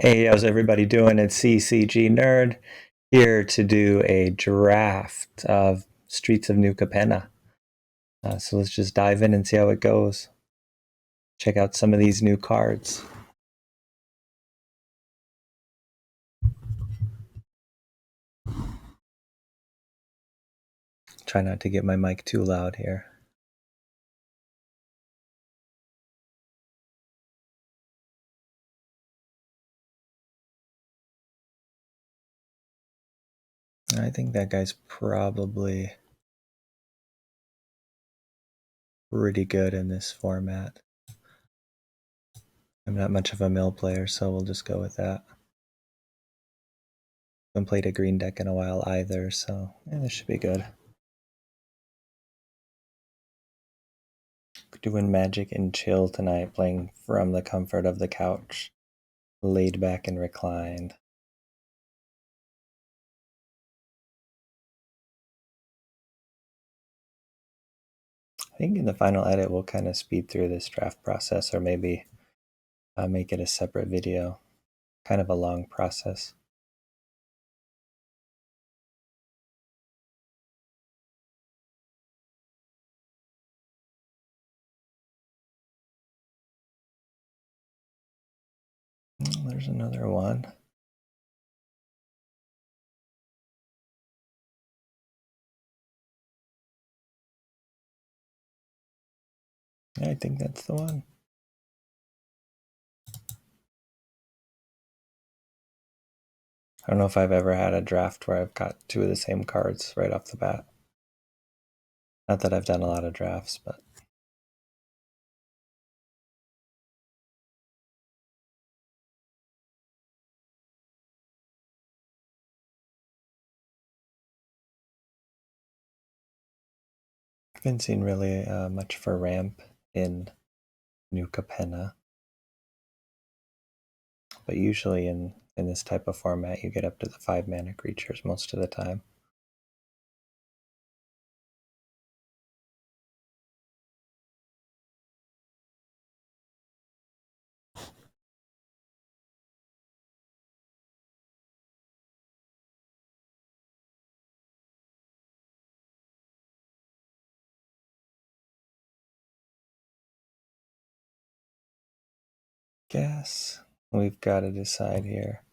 Hey, how's everybody doing? It's CCG Nerd here to do a draft of Streets of New Capenna. So let's just dive in and see how it goes. Check out some of these new cards. Try not to get my mic too loud here. I think that guy's probably pretty good in this format. I'm not much of a mill player, so we'll just go with that. Haven't played a green deck in a while either, so yeah, this should be good. Doing Magic and chill tonight, playing from the comfort of the couch, laid back and reclined. I think in the final edit we'll kind of speed through this draft process, or maybe make it a separate video. Kind of a long process. There's another one. I think that's the one. I don't know if I've ever had a draft where I've got two of the same cards right off the bat. Not that I've done a lot of drafts, but I haven't seen really much for ramp in New Capenna. But usually in this type of format, you get up to the 5-mana creatures most of the time. Guess we've got to decide here.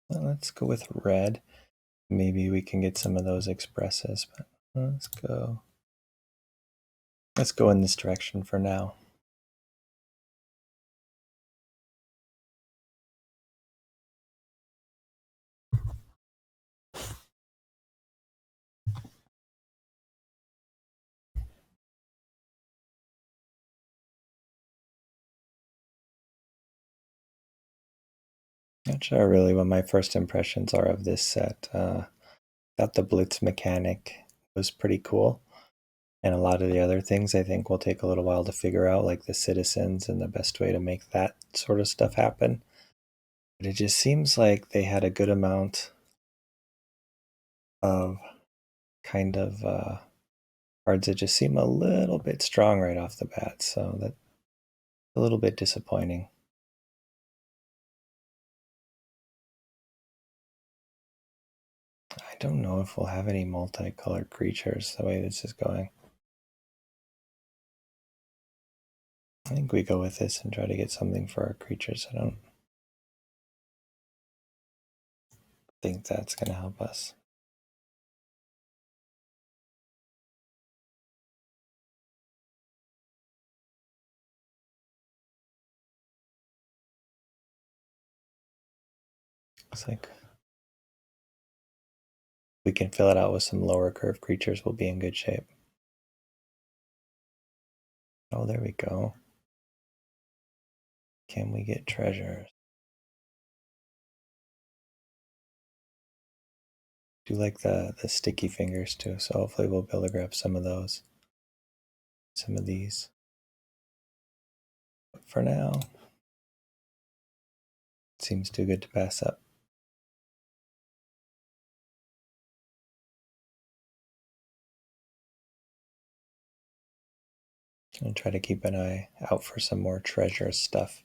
Well, let's go with red. Maybe we can get some of those expresses, but let's go in this direction for now. Not sure really what my first impressions are of this set. Thought the blitz mechanic was pretty cool, and a lot of the other things I think will take a little while to figure out, like the citizens and the best way to make that sort of stuff happen. But it just seems like they had a good amount of kind of cards that just seem a little bit strong right off the bat, so that's a little bit disappointing. I don't know if we'll have any multicolored creatures the way this is going. I think we go with this and try to get something for our creatures. I don't think that's going to help us. Looks like we can fill it out with some lower curve creatures, we'll be in good shape. Oh, there we go. Can we get treasures? I do like the sticky fingers too, so hopefully we'll be able to grab some of those. Some of these. But for now, it seems too good to pass up. And try to keep an eye out for some more treasure stuff.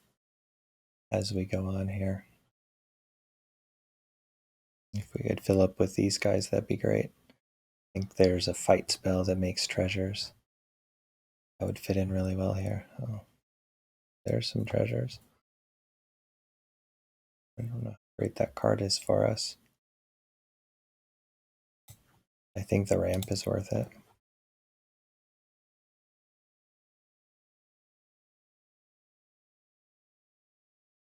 as we go on here. If we could fill up with these guys, that'd be great. I think there's a fight spell that makes treasures. That would fit in really well here. Oh, there's some treasures. I don't know how great that card is for us. I think the ramp is worth it.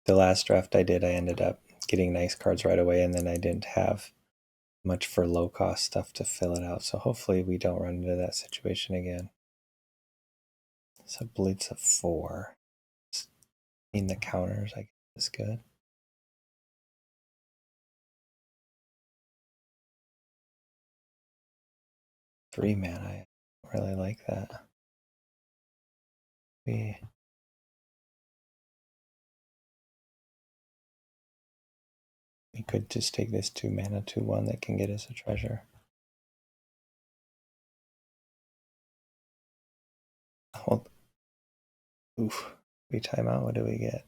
The last draft I did, I ended up getting nice cards right away, and then I didn't have much for low cost stuff to fill it out. So hopefully we don't run into that situation again. So blitz of 4. In the counters, I guess is good. Three mana, I really like that. We could just take this 2 mana 2/1 that can get us a treasure. Well, oof. We time out, what do we get?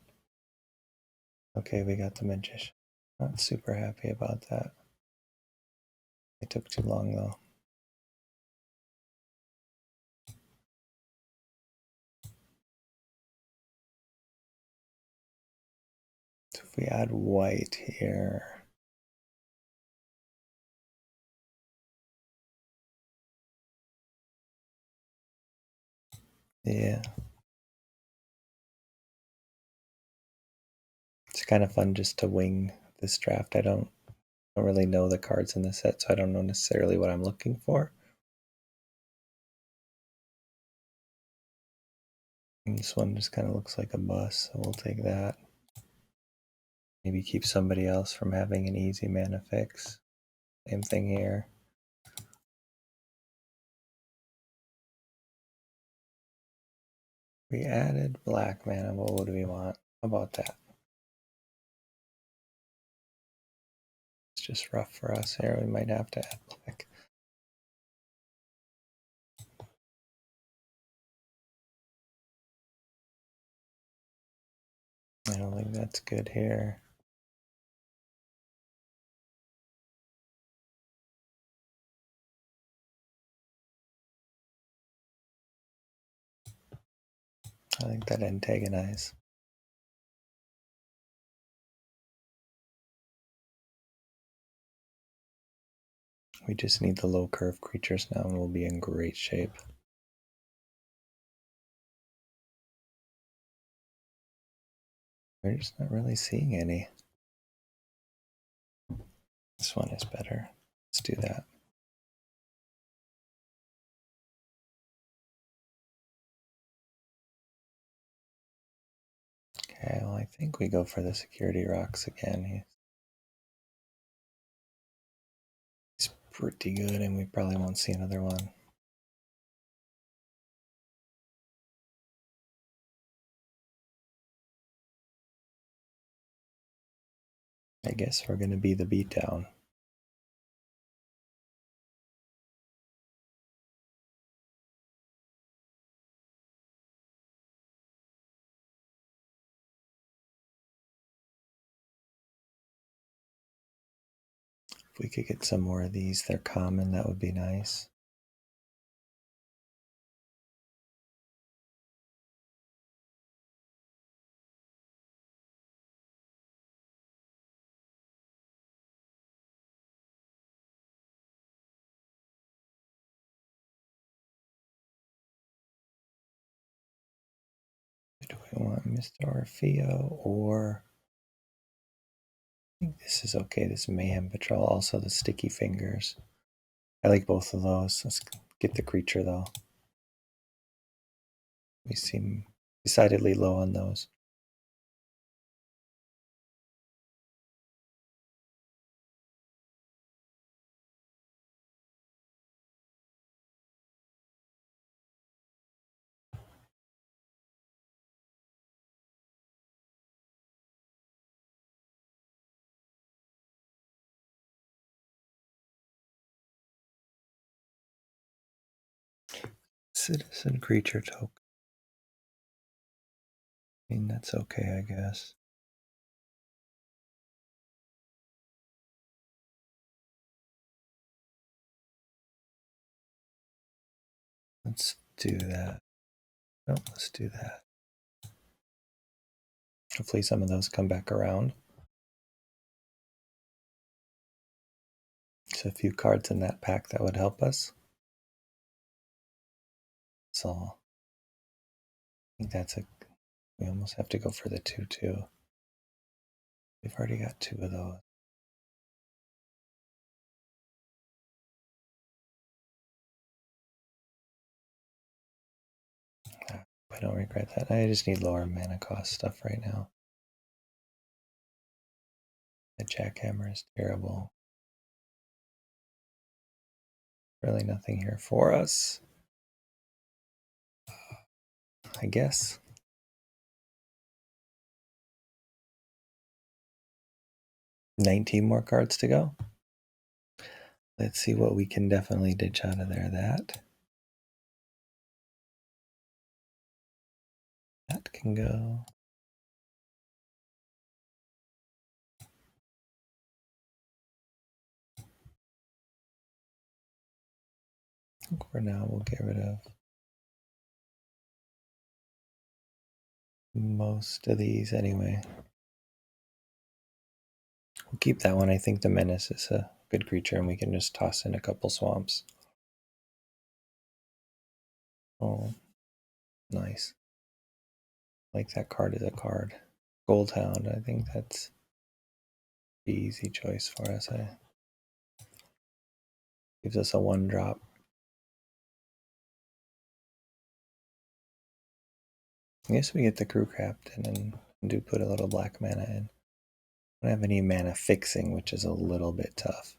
Okay, we got the magician. Not super happy about that. It took too long though. So if we add white here, yeah. It's kind of fun just to wing this draft. I don't really know the cards in the set, so I don't know necessarily what I'm looking for. And this one just kind of looks like a bus, so we'll take that. Maybe keep somebody else from having an easy mana fix. Same thing here. We added black mana. What would we want? How about that? It's just rough for us here. We might have to add black. I don't think that's good here. I think that antagonize. We just need the low curve creatures now and we'll be in great shape. We're just not really seeing any. This one is better. Let's do that. Okay, well, I think we go for the security rocks again. He's pretty good, and we probably won't see another one. I guess we're going to be the beatdown. If we could get some more of these, they're common, that would be nice. Do we want Mr. Orfeo or... I think this is okay, this Mayhem Patrol, also the Sticky Fingers. I like both of those. Let's get the creature though. We seem decidedly low on those. Citizen creature token. I mean, that's okay, I guess. Let's do that. No, let's do that. Hopefully some of those come back around. Just a few cards in that pack that would help us. So I think that's a... We almost have to go for the 2/2. We've already got 2 of those. I don't regret that. I just need lower mana cost stuff right now. The jackhammer is terrible. Really nothing here for us, I guess. $19 more cards to go. Let's see what we can definitely ditch out of there. That can go. I think for now we'll get rid of most of these anyway. We'll keep that one. I think the Menace is a good creature and we can just toss in a couple swamps. Oh, nice. Like that card is a card. Goldhound, I think that's the easy choice for us. Gives us a 1-drop. I guess we get the Crew Captain and do put a little black mana in. I don't have any mana fixing, which is a little bit tough.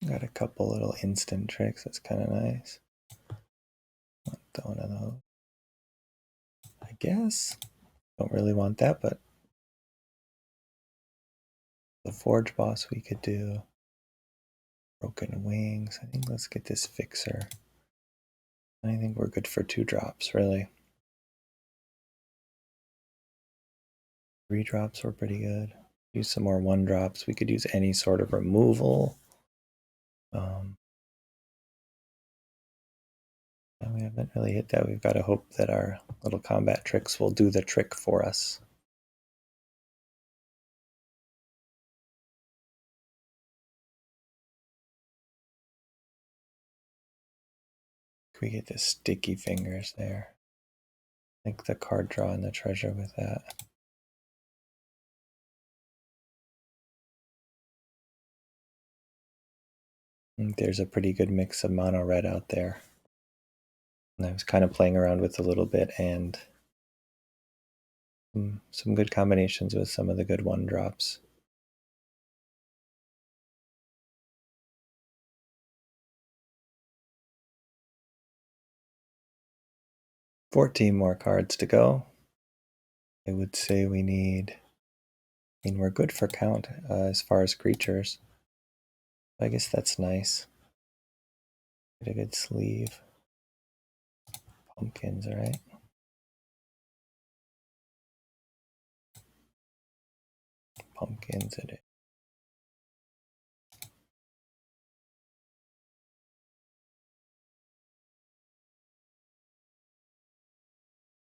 Got a couple little instant tricks, that's kind of nice. Want one of those, I guess. Don't really want that, but the Forge Boss we could do. Broken Wings. I think let's get this Fixer. I think we're good for 2 drops, really. 3 drops were pretty good. Use some more 1 drops. We could use any sort of removal. And we haven't really hit that. We've got to hope that our little combat tricks will do the trick for us. Can we get the Sticky Fingers there? I think the card draw and the treasure with that. I think there's a pretty good mix of mono red out there. And I was kind of playing around with a little bit, and some good combinations with some of the good 1 drops. $14 more cards to go. I would say we need... I mean, we're good for count as far as creatures. I guess that's nice. Get a good sleeve. Pumpkins, alright. Pumpkins it is.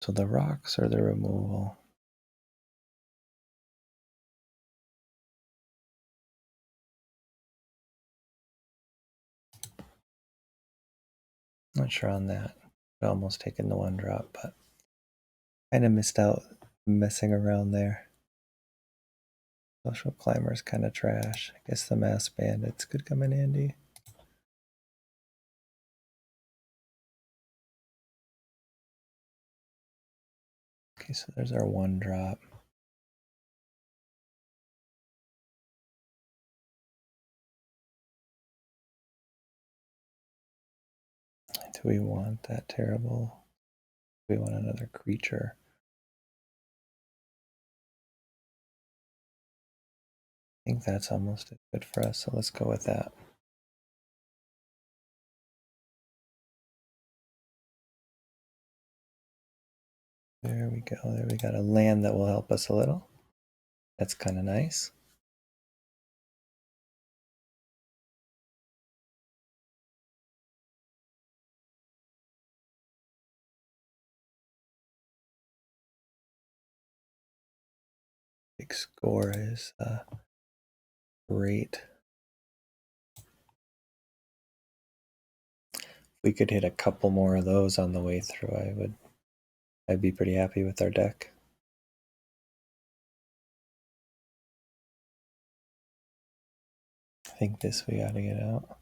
So the rocks are the removal. Not sure on that. I'd almost taken the 1 drop, but kind of missed out messing around there. Social Climber's kind of trash. I guess the Mass Bandits could come in handy. Okay, so there's our 1 drop. Do we want that terrible? Do we want another creature? think that's almost as good for us, so let's go with that. There we go. There we got a land that will help us a little. That's kind of nice. Big score is great. If we could hit a couple more of those on the way through, I'd be pretty happy with our deck. I think this we gotta get out.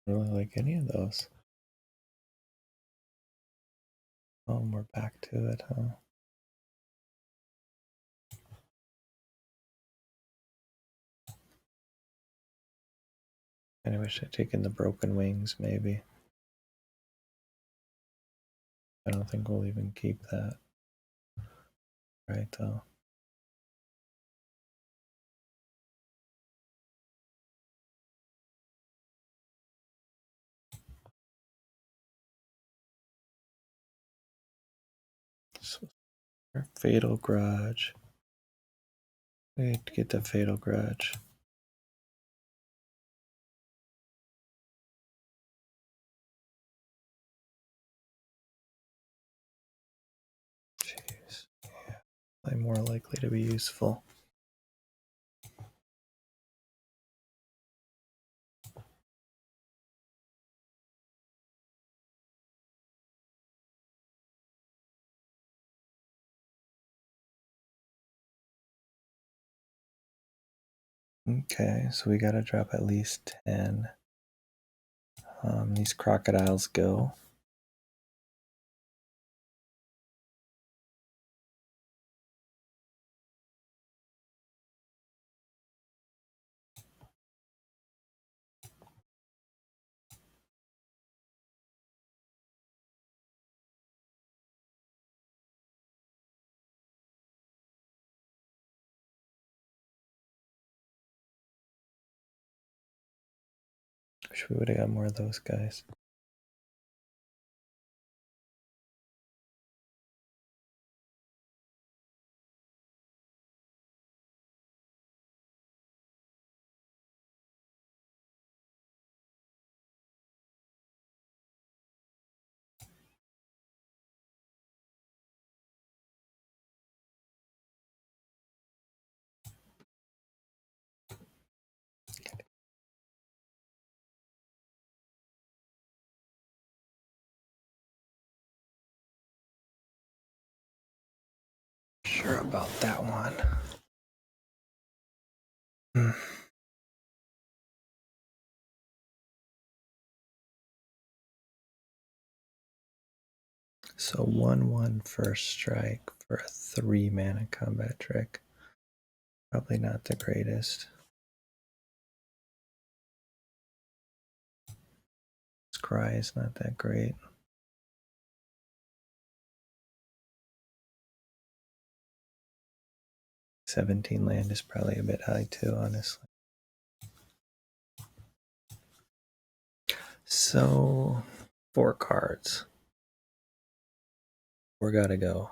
I don't really like any of those. Oh, we're back to it, huh? I wish I'd taken the broken wings, maybe. I don't think we'll even keep that. Right, though. So, Fatal Grudge. Wait, get the Fatal Grudge. Jeez. Yeah. I'm more likely to be useful. Okay, so we gotta drop at least 10. These crocodiles go. Wish we would have got more of those guys. Sure about that one. So 1/1 first strike for a 3-mana combat trick. Probably not the greatest. Scry is not that great. 17 land is probably a bit high too, honestly. So 4 cards. 4 gotta go.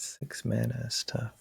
6 mana is tough.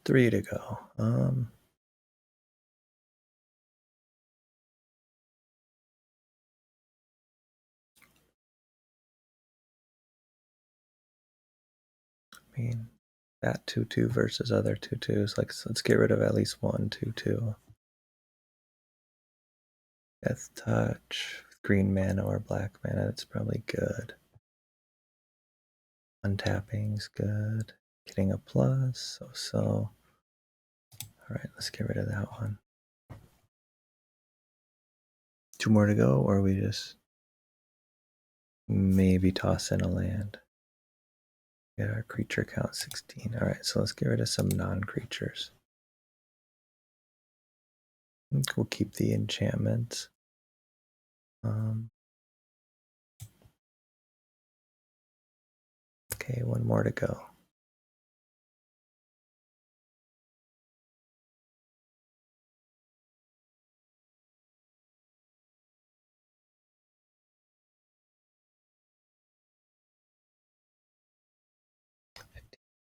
Three to go. I mean, that 2/2 versus other 2/2s. Like, let's get rid of at least one 2/2. Death Touch with green mana or black mana. That's probably good. Untapping's good. Getting a plus. So. All right, let's get rid of that one. 2 more to go, or we just maybe toss in a land. Get our creature count 16. All right, so let's get rid of some non-creatures. We'll keep the enchantments. Okay, one more to go.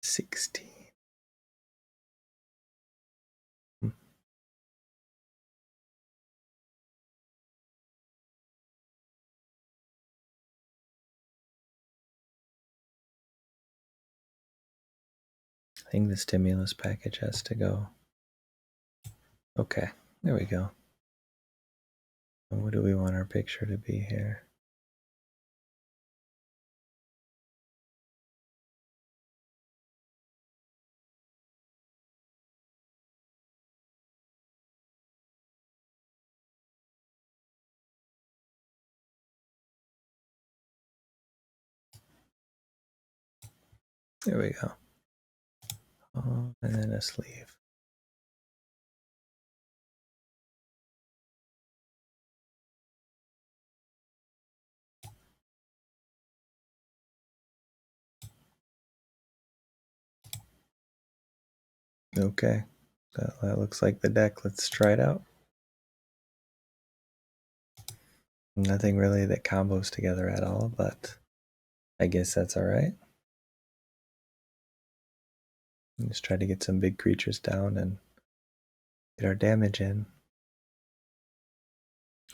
$16. I think the stimulus package has to go. Okay, there we go. And what do we want our picture to be here? There we go. And then a sleeve. Okay, that looks like the deck. Let's try it out. Nothing really that combos together at all, but I guess that's all right. Just try to get some big creatures down and get our damage in.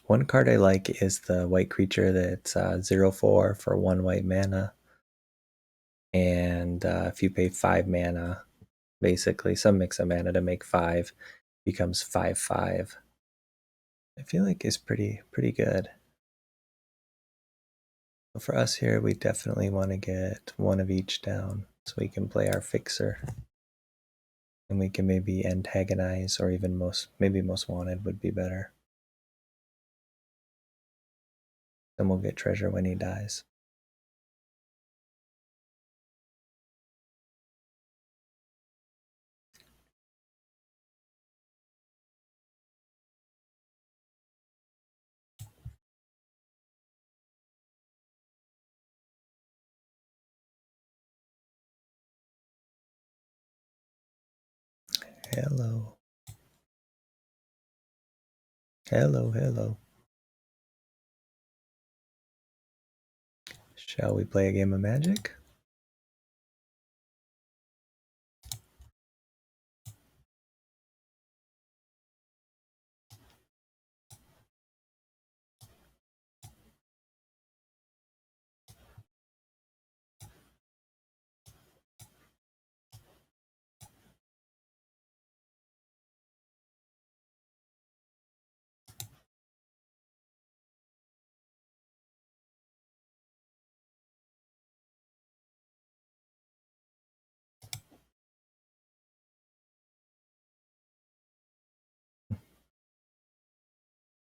One card I like is the white creature that's 0/4 for 1 white mana. And if you pay 5 mana, basically some mix of mana to make 5, becomes 5/5. I feel like it's pretty good. So for us here, we definitely want to get one of each down so we can play our fixer. And we can maybe antagonize, or even maybe most wanted would be better. Then we'll get treasure when he dies. Hello. Hello. Shall we play a game of Magic?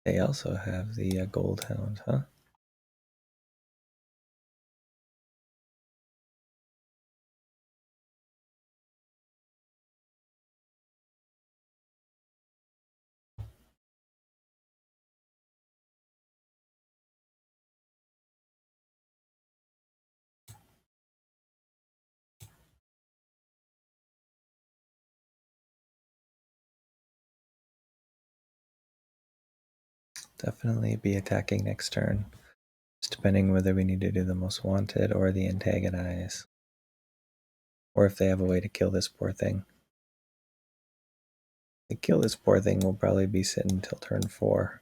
They also have the Gold Hound, huh? definitely be attacking next turn. Just depending whether we need to do the most wanted or the antagonize. Or if they have a way to kill this poor thing. If they kill this poor thing, we'll probably be sitting until turn 4.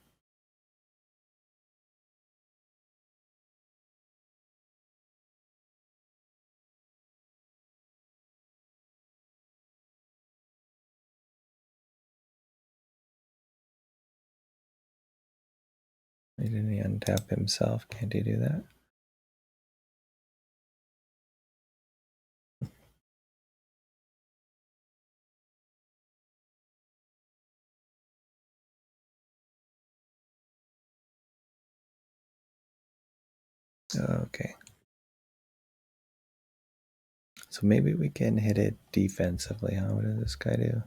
Didn't he untap himself? Can't he do that? Okay. So maybe we can hit it defensively, huh? What does this guy do?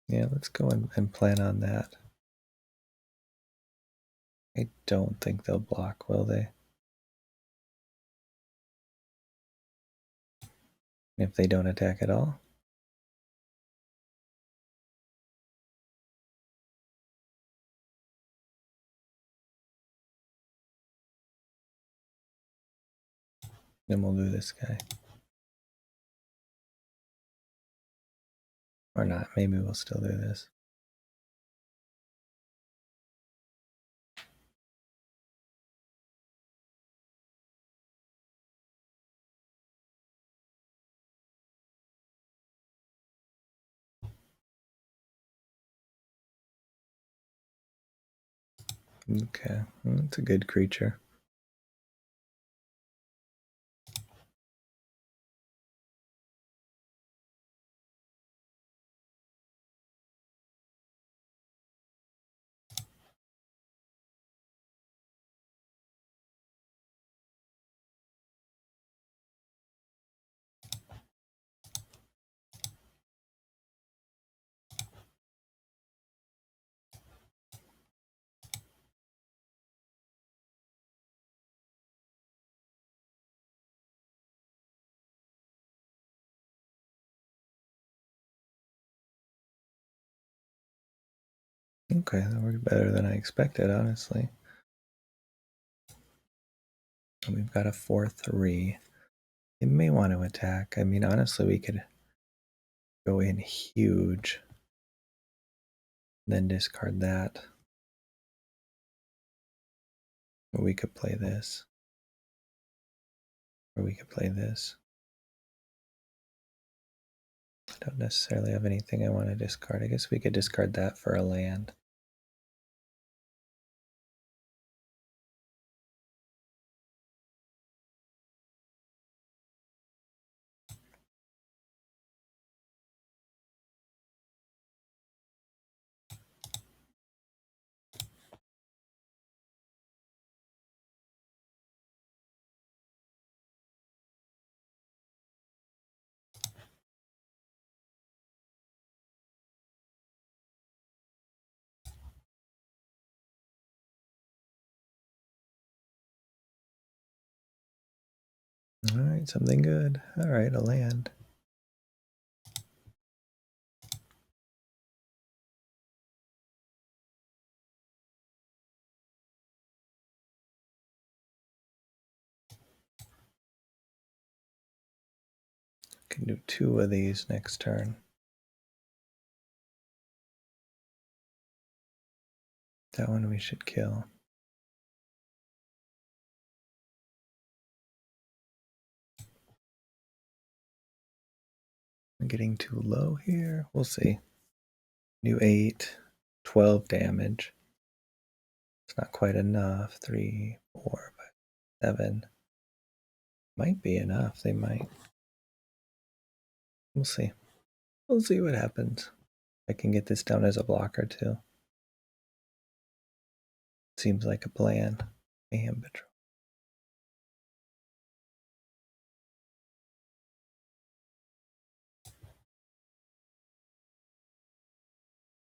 Yeah, let's go and plan on that. I don't think they'll block, will they? If they don't attack at all? Then we'll do this guy. Or not, maybe we'll still do this. Okay, well, that's a good creature. Okay, that worked better than I expected, honestly. And we've got a 4/3. They may want to attack. I mean, honestly, we could go in huge, then discard that. Or we could play this. Or we could play this. I don't necessarily have anything I want to discard. I guess we could discard that for a land. All right, something good. All right, a land. Can do 2 of these next turn. That one we should kill. I'm getting too low here. We'll see. New 8, 12 damage. It's not quite enough. 3, 4, 5, 7. Might be enough. They might. We'll see. We'll see what happens. I can get this down as a blocker too. Seems like a plan. Mayhem Patrol.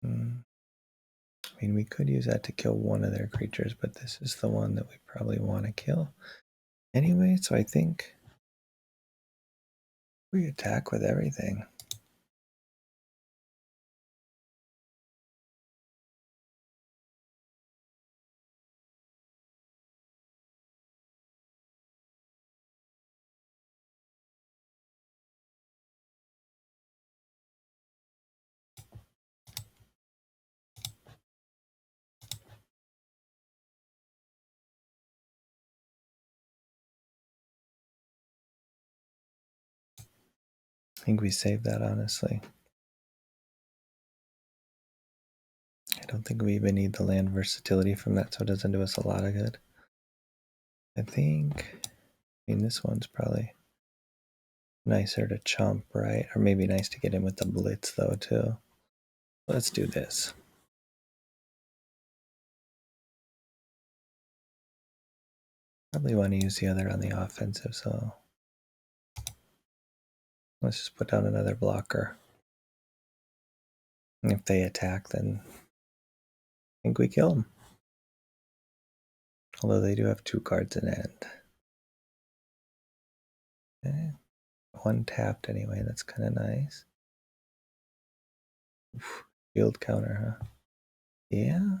I mean, we could use that to kill one of their creatures, but this is the one that we probably want to kill anyway, so I think we attack with everything. I think we saved that, honestly. I don't think we even need the land versatility from that, so it doesn't do us a lot of good. I mean, this one's probably nicer to chump, right? Or maybe nice to get in with the blitz, though, too. Let's do this. Probably want to use the other on the offensive, so let's just put down another blocker. And if they attack, then I think we kill them. Although they do have 2 cards in hand. Okay. 1 tapped anyway, that's kind of nice. Oof, field counter, huh? Yeah.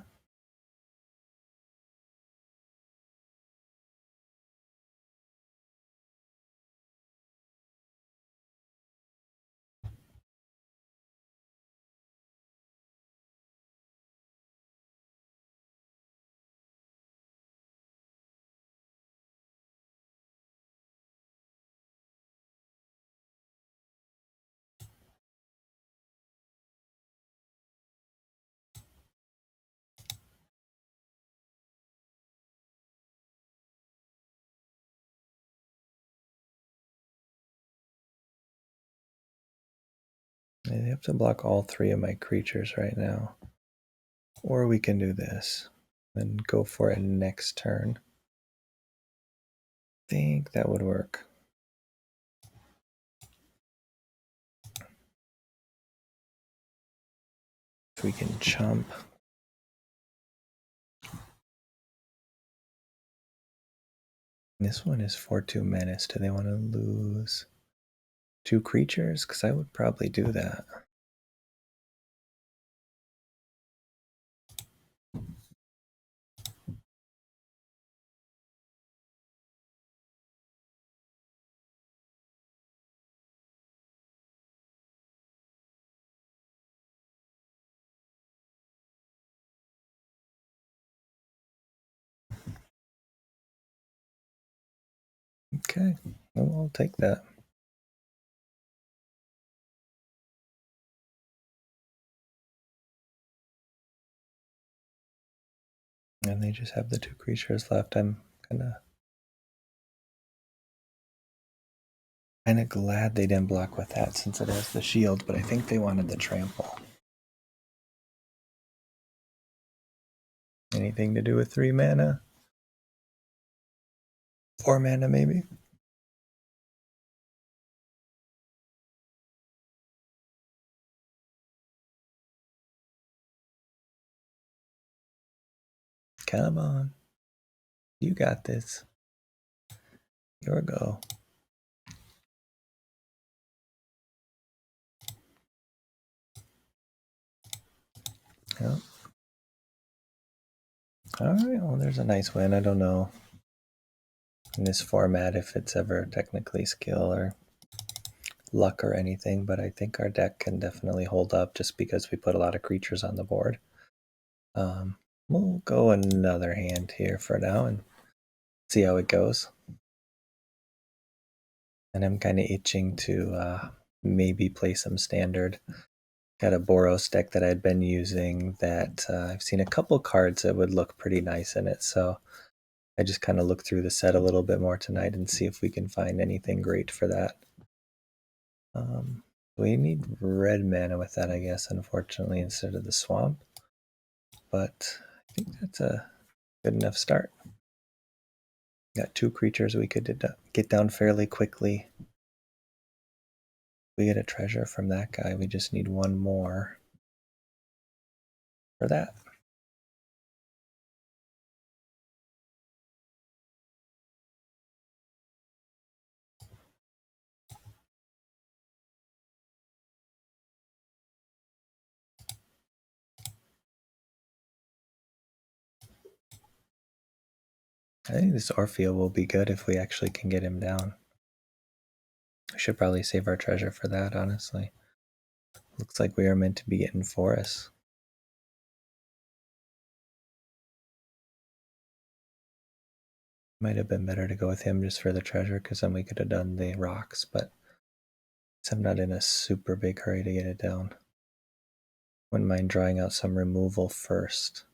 They have to block all 3 of my creatures right now. Or we can do this and go for it next turn. I think that would work. If we can chump. This one is 4/2 menace. Do they want to lose 2 creatures? Because I would probably do that. Okay, well, I'll take that. And they just have the 2 creatures left. I'm kind of glad they didn't block with that since it has the shield, but I think they wanted the trample. Anything to do with 3 mana? 4 mana, maybe? Come on. You got this. Your go. Yep. Alright, well, there's a nice win. I don't know in this format if it's ever technically skill or luck or anything, but I think our deck can definitely hold up just because we put a lot of creatures on the board. We'll go another hand here for now and see how it goes. And I'm kind of itching to maybe play some standard. Got a Boros deck that I'd been using that I've seen a couple cards that would look pretty nice in it, so I just kind of look through the set a little bit more tonight and see if we can find anything great for that. We need red mana with that, I guess, unfortunately, instead of the swamp. But I think that's a good enough start. Got 2 creatures we could get down fairly quickly. We get a treasure from that guy. We just need 1 more for that. I think this Orfeo will be good if we actually can get him down. We should probably save our treasure for that, honestly. Looks like we are meant to be getting forests. Might have been better to go with him just for the treasure, because then we could have done the rocks, but I'm not in a super big hurry to get it down. Wouldn't mind drawing out some removal first.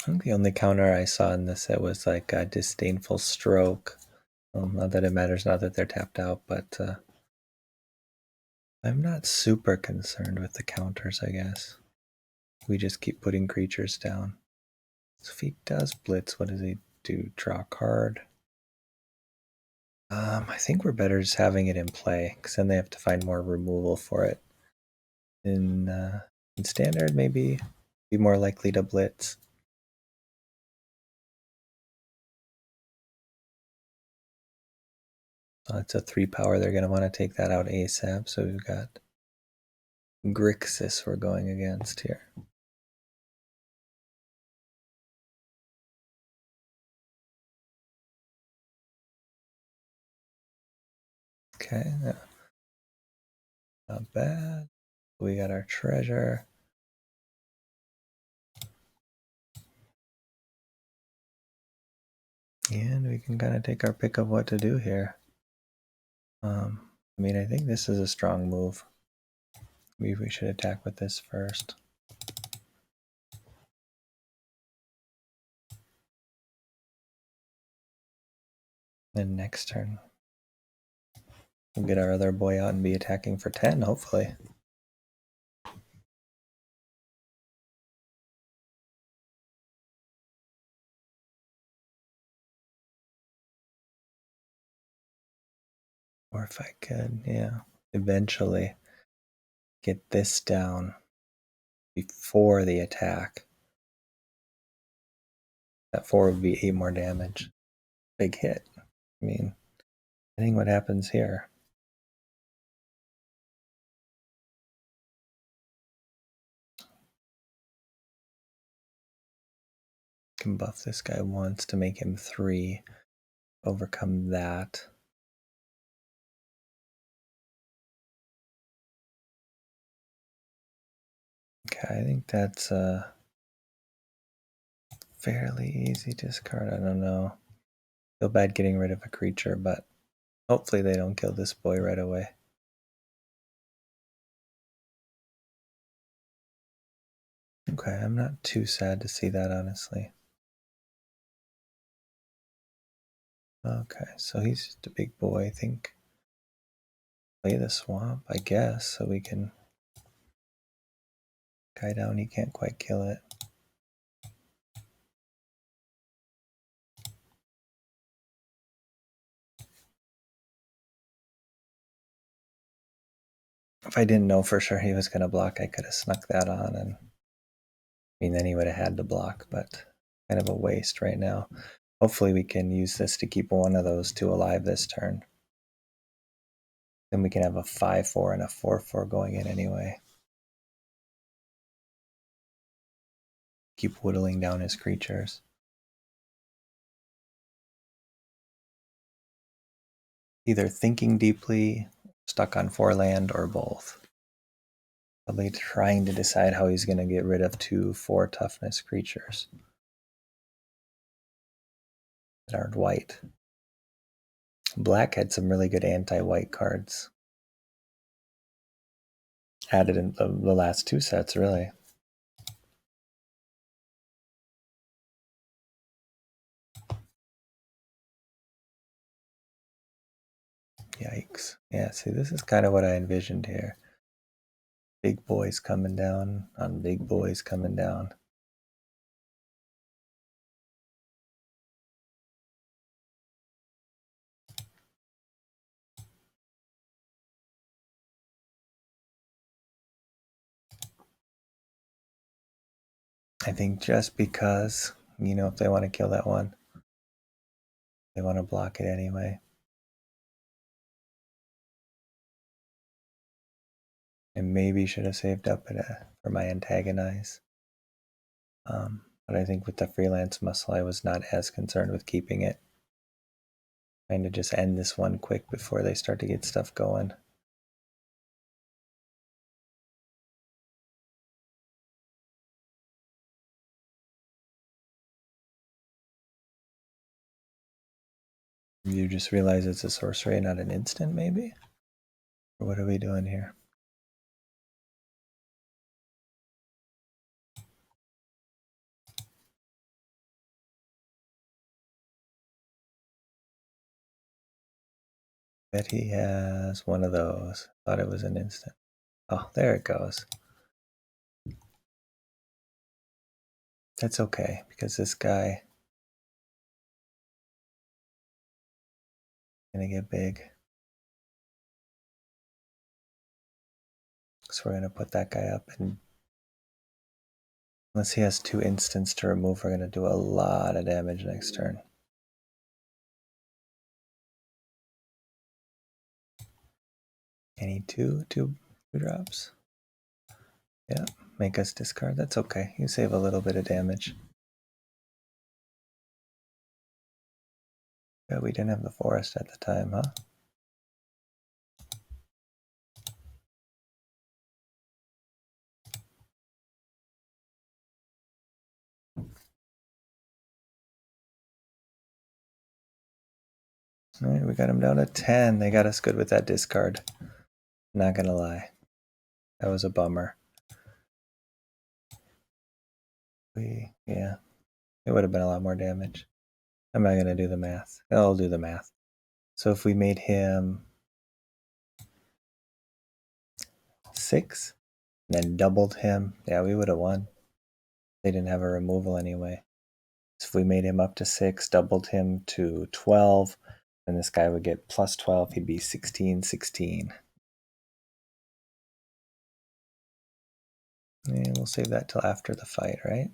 I think the only counter I saw in this set was like a disdainful stroke. Well, not that it matters now that they're tapped out, but I'm not super concerned with the counters, I guess. We just keep putting creatures down. So if he does blitz, what does he do? Draw a card? I think we're better just having it in play, because then they have to find more removal for it. In standard, maybe be more likely to blitz. It's a 3 power. They're going to want to take that out ASAP. So we've got Grixis we're going against here. Okay, not bad. We got our treasure. And we can kind of take our pick of what to do here. I mean, I think this is a strong move. Maybe we should attack with this first. Then next turn, we'll get our other boy out and be attacking for 10, hopefully. Or if I could, yeah, eventually get this down before the attack. That 4 would be 8 more damage. Big hit. I mean, depending what happens here. Can buff this guy once to make him 3. Overcome that. Okay, I think that's a fairly easy discard. I don't know. Feel bad getting rid of a creature, but hopefully they don't kill this boy right away. Okay, I'm not too sad to see that, honestly. Okay, so he's just a big boy, I think. Play the swamp, I guess, so we can guy down, he can't quite kill it. If I didn't know for sure he was going to block, I could have snuck that on, and I mean, then he would have had to block, but kind of a waste right now. Hopefully we can use this to keep one of those 2 alive this turn. Then we can have a 5-4 and a 4-4 going in anyway. Keep whittling down his creatures. Either thinking deeply, stuck on 4 land, or both. Probably trying to decide how he's going to get rid of 2 4 toughness creatures that aren't white. Black had some really good anti-white cards. Added in the last 2 sets, really. Yikes. Yeah, see, this is kind of what I envisioned here. Big boys coming down on big boys coming down. I think just because, you know, if they want to kill that one, they want to block it anyway. And maybe should have saved up for my antagonize. But I think with the freelance muscle, I was not as concerned with keeping it. Trying to just end this one quick before they start to get stuff going. You just realize it's a sorcery, not an instant, maybe? Or what are we doing here? Bet he has one of those. Thought it was an instant. Oh, there it goes. That's okay, because this guy is gonna get big. So we're gonna put that guy up, and unless he has 2 instants to remove, we're gonna do a lot of damage next turn. I need two drops. Yeah, make us discard. That's okay. You save a little bit of damage. Yeah, we didn't have the forest at the time, huh? All right, we got him down to 10. They got us good with that discard. Not gonna lie. That was a bummer. Yeah, it would have been a lot more damage. I'm not gonna do the math. I'll do the math. So if we made him 6, then doubled him, yeah, we would have won. They didn't have a removal anyway. So if we made him up to 6, doubled him to 12, then this guy would get plus 12. He'd be 16. And we'll save that till after the fight, right?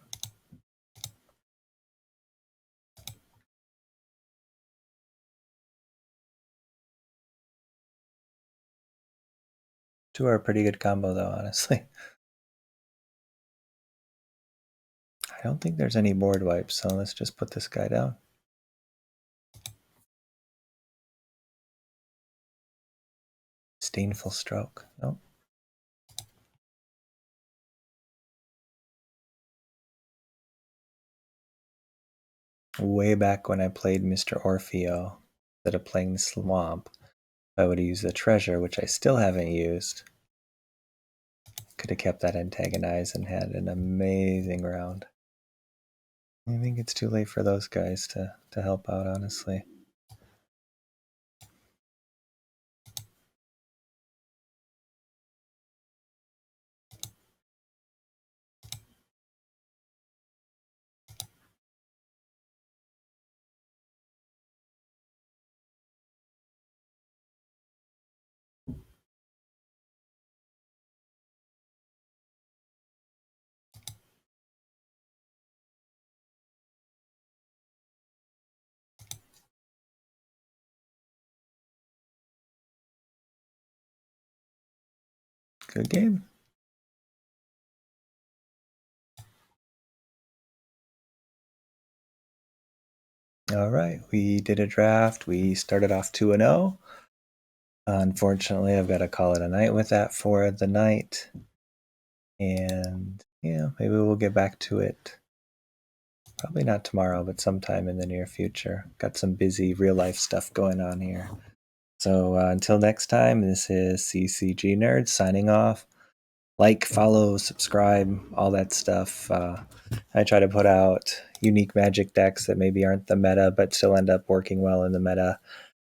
Two are a pretty good combo, though, honestly. I don't think there's any board wipes, so let's just put this guy down. Disdainful Stroke. Nope. Way back when I played Mr. Orfeo, instead of playing the Swamp, I would have used the Treasure, which I still haven't used. Could have kept that antagonized and had an amazing round. I think it's too late for those guys to help out, honestly. Good game. All right, we did a draft. We started off 2-0. Unfortunately, I've got to call it a night with that for the night. And yeah, maybe we'll get back to it. Probably not tomorrow, but sometime in the near future. Got some busy real life stuff going on here. So until next time, this is CCG Nerds signing off. Like, follow, subscribe, all that stuff. I try to put out unique Magic decks that maybe aren't the meta, but still end up working well in the meta.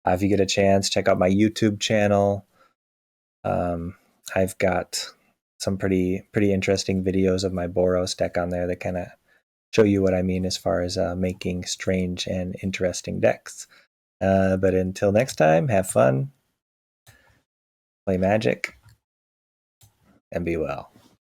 If you get a chance, check out my YouTube channel. I've got some pretty interesting videos of my Boros deck on there that kind of show you what I mean as far as making strange and interesting decks. But until next time, have fun, play Magic, and be well.